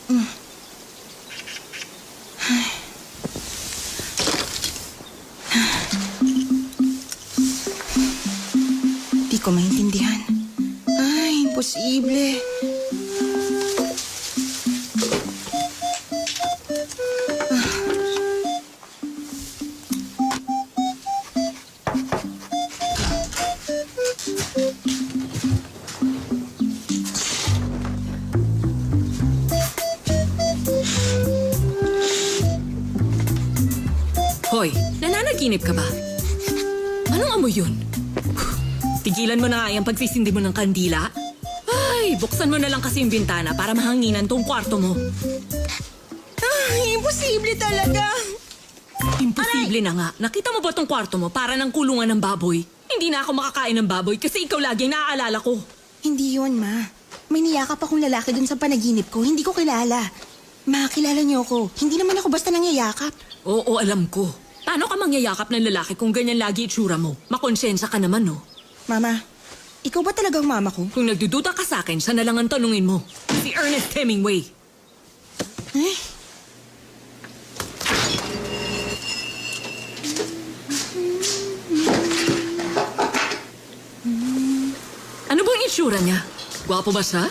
Di ko maintindihan. Ay, imposible. Hoy, nananaginip ka ba? Anong amoy yun? Tigilan mo na nga yung pagsisindi mo ng kandila. Ay, buksan mo na lang kasi yung bintana para mahanginan tong kwarto mo. Ay, imposible talaga. Imposible na nga. Nakita mo ba tong kwarto mo para ng kulungan ng baboy? Hindi na ako makakain ng baboy kasi ikaw lagi ang naaalala ko. Hindi yun, Ma. May niyakap akong lalaki dun sa panaginip ko. Hindi ko kilala. Ma, kilala niyo ako. Hindi naman ako basta nangyayakap. Oo, alam ko. Paano ka mangyayakap ng lalaki kung ganyan lagi itsura mo? Makonsensya ka naman, no? Mama, ikaw ba talagang mama ko? Kung nagdududa ka sa akin, siya na lang ang tanungin mo. Si Ernest Hemingway. Eh? Ano bang itsura niya? Gwapo ba siya?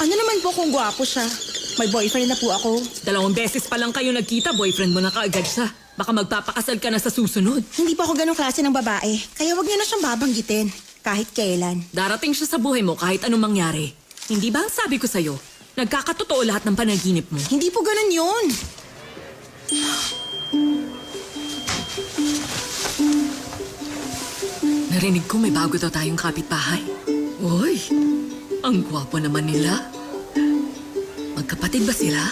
Ano naman po kung gwapo siya? May boyfriend na po ako. 2 beses pa lang kayo nagkita, boyfriend mo na kaagad siya. Baka magpapakasal ka na sa susunod. Hindi pa ako ganong klase ng babae. Kaya wag niyo na siyang babanggitin. Kahit kailan. Darating siya sa buhay mo kahit anong mangyari. Hindi ba ang sabi ko sa'yo? Nagkakatotoo lahat ng panaginip mo. Hindi po ganun yun. Narinig ko may bago daw tayong kapitbahay. Uy, ang gwapo naman nila. Magkapatid ba sila?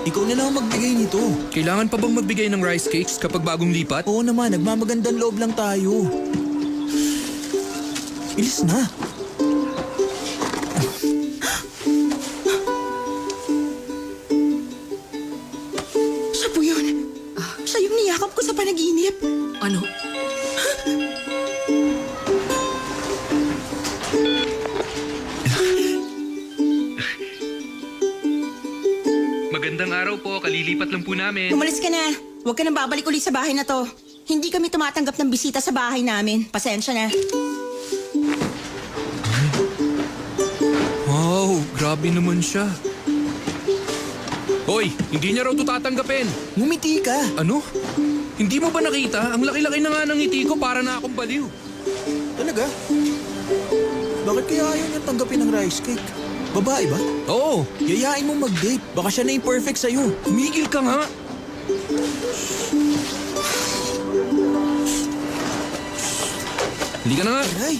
Ikaw na lang magbigay nito. Kailangan pa bang magbigay ng rice cakes kapag bagong lipat? Oo naman, nagmamagandang loob lang tayo. Bilis na. Siya po yun. Siya yung niyakap ko sa panaginip. Ano? Magandang araw po, kalilipat lang po namin. Umalis ka na. Huwag ka nang babalik ulit sa bahay na to. Hindi kami tumatanggap ng bisita sa bahay namin. Pasensya na. Wow, grabe naman siya. Hoy, hindi niya raw ito tatanggapin. Ngumiti ka. Ano? Hindi mo ba nakita? Ang laki-laki na nga ng ngiti ko para na akong baliw. Talaga? Bakit kaya ayaw niya tanggapin ng rice cake? Babae ba? Oo, Yayain mo mag-date. Baka siya na yung perfect sa'yo. tumigil ka nga. Hindi ka na nga. Ay,